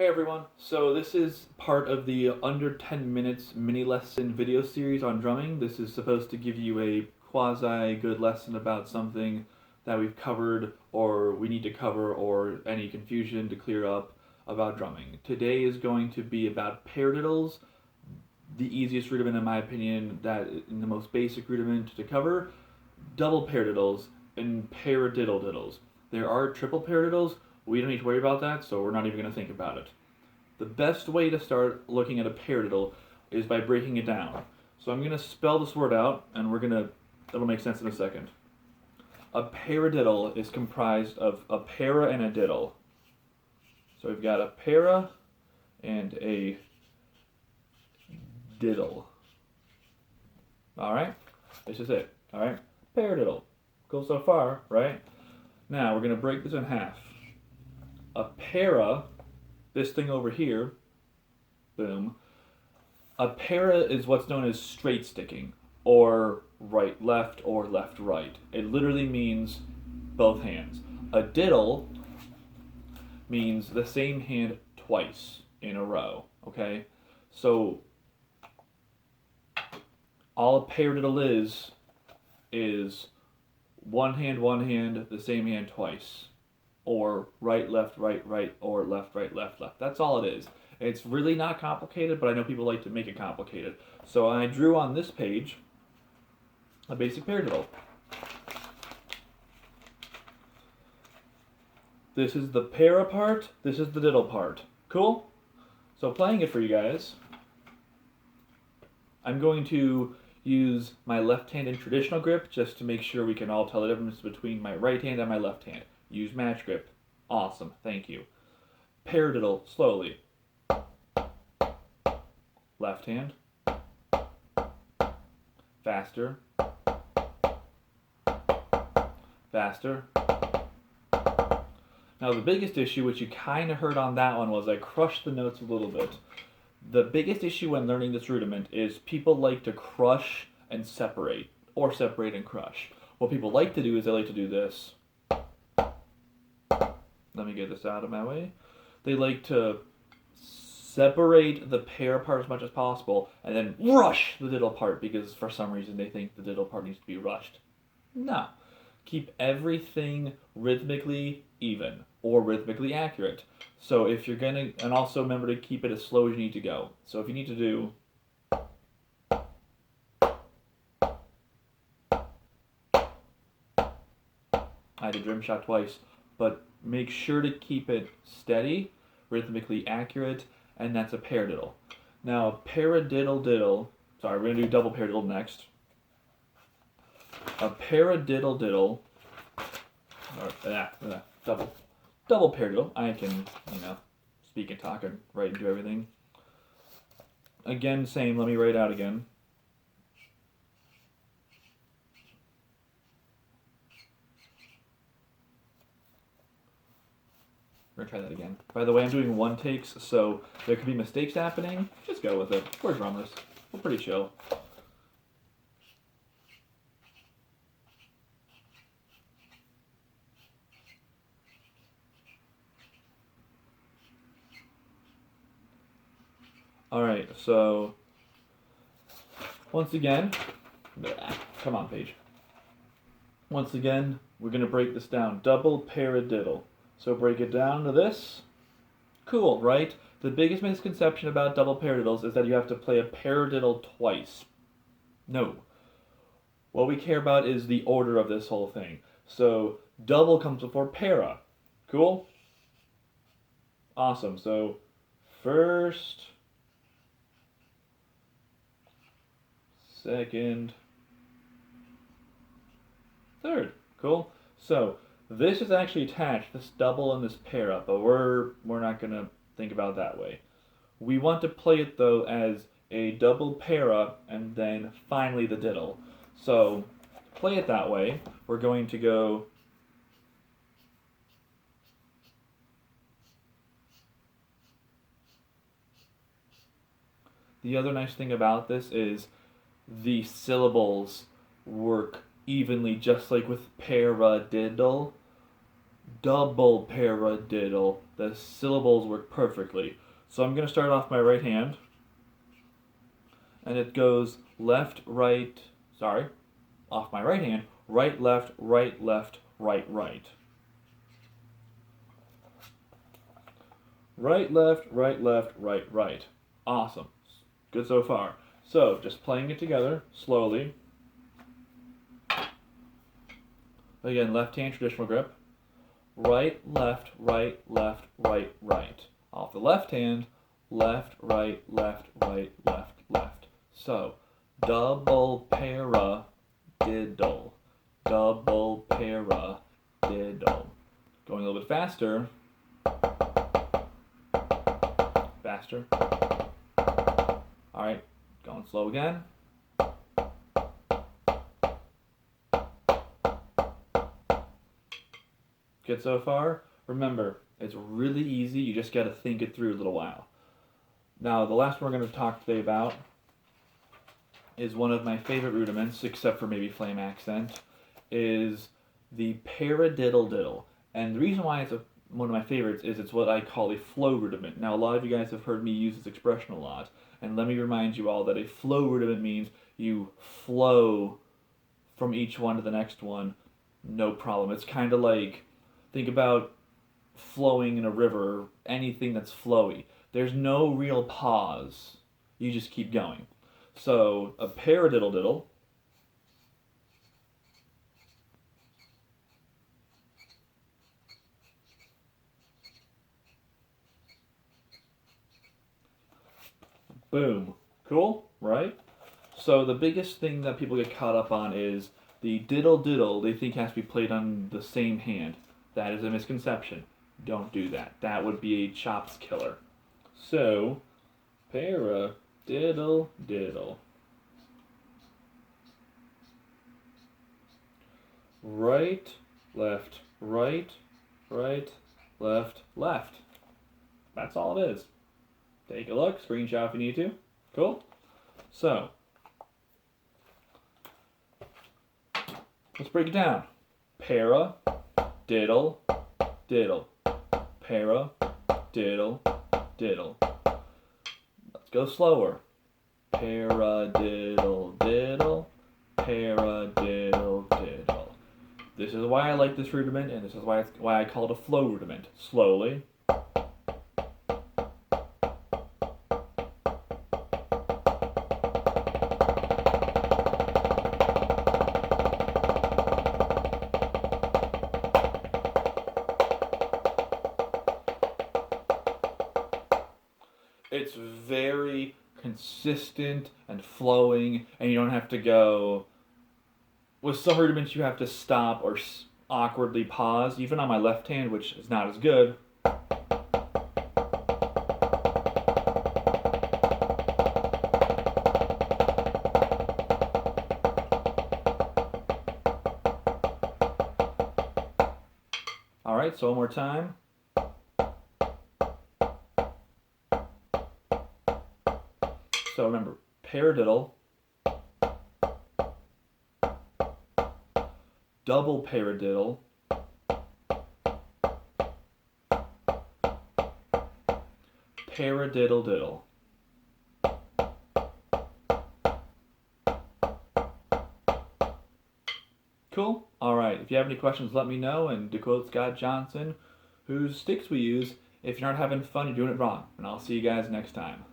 Hey everyone, so this is part of the under 10 minutes mini lesson video series on drumming. This is supposed to give you a quasi good lesson about something that we've covered or we need to cover or any confusion to clear up about drumming. Today is going to be about paradiddles, the easiest rudiment in my opinion, that in the most basic rudiment to cover, double paradiddles and paradiddle-diddles. There are triple paradiddles. We don't need to worry about that, so we're not even going to think about it. The best way to start looking at a paradiddle is by breaking it down. So I'm going to spell this word out, and it'll make sense in a second. A paradiddle is comprised of a para and a diddle. So we've got a para and a diddle. Alright? This is it. Alright? Paradiddle. Cool so far, right? Now we're going to break this in half. A para, this thing over here, boom. A para is what's known as straight sticking, or right left, or left right. It literally means both hands. A diddle means the same hand twice in a row, okay? So all a paradiddle is one hand, the same hand twice. Or right, left, right, or left, left. That's all it is. It's really not complicated, but I know people like to make it complicated. So I drew on this page a basic paradiddle. This is the para part, this is the diddle part. Cool? So playing it for you guys, I'm going to use my left hand in traditional grip just to make sure we can all tell the difference between my right hand and my left hand. Use match grip. Awesome, thank you. Paradiddle, slowly. Left hand. Faster. Faster. Now the biggest issue, which you kind of heard on that one, was I crushed the notes a little bit. The biggest issue when learning this rudiment is people like to crush and separate, or separate and crush. What people like to do is they like to do this. Let me get this out of my way. They like to separate the para part as much as possible and then rush the diddle part because for some reason they think the diddle part needs to be rushed. No. Keep everything rhythmically even or rhythmically accurate. So if you're gonna, and also remember to keep it as slow as you need to go. So if you need to do I did rim shot twice, but make sure to keep it steady, rhythmically accurate, and that's a paradiddle. Now, paradiddle-diddle, sorry, we're going to do double paradiddle next. A paradiddle-diddle, or double paradiddle, I can, speak and talk and write and do everything. Again, same, let me write out again. We're gonna try that again. By the way, I'm doing one takes, so there could be mistakes happening. Just go with it. We're drummers. We're pretty chill. Alright, so once again, come on, page. Once again, we're gonna break this down. Double paradiddle. So break it down to this. Cool, right? The biggest misconception about double paradiddles is that you have to play a paradiddle twice. No. What we care about is the order of this whole thing. So double comes before para. Cool? Awesome. So first, second, third. Cool? So this is actually attached, this double and this para, but we're not going to think about it that way. We want to play it, though, as a double para and then finally the diddle. So, play it that way. We're going to go the other nice thing about this is the syllables work evenly, just like with paradiddle. double paradiddle. The syllables work perfectly. So I'm going to start off my right hand, and it goes left, right, sorry, off my right hand, right, left, right, left, right, right. Right, left, right, left, right, right. Awesome. Good so far. So, just playing it together, slowly. Again, left hand traditional grip. Right, left, right, left, right, right. Off the left hand, left, right, left, right, left, left. So, double paradiddle. Double paradiddle. Going a little bit faster. Faster. Alright, going slow again. Good so far? Remember, it's really easy, you just gotta think it through a little while. Now, the last one we're going to talk today about is one of my favorite rudiments, except for maybe flame accent, is the Paradiddle-diddle. And the reason why it's one of my favorites is it's what I call a flow rudiment. Now, a lot of you guys have heard me use this expression a lot, and let me remind you all that a flow rudiment means you flow from each one to the next one, no problem. It's kind of like, think about flowing in a river, anything that's flowy. There's no real pause. You just keep going. So, a paradiddle-diddle boom. Cool, right? So the biggest thing that people get caught up on is the diddle-diddle they think has to be played on the same hand. That is a misconception. Don't do that. That would be a chops killer. So, paradiddle-diddle. Right, left, right, right, left, left. That's all it is. Take a look, screenshot if you need to. Cool? So, let's break it down. Para, diddle, diddle. Para, diddle, diddle. Let's go slower. Paradiddle, diddle, paradiddle, diddle. This is why I like this rudiment, and this is why I call it a flow rudiment. Slowly. It's very consistent and flowing, and you don't have to go. With some rudiments, you have to stop or awkwardly pause, even on my left hand, which is not as good. Alright, so one more time. So remember, paradiddle, double paradiddle, paradiddle-diddle. Cool? Alright, if you have any questions, let me know, and to quote Scott Johnson, whose sticks we use, if you're not having fun, you're doing it wrong. And I'll see you guys next time.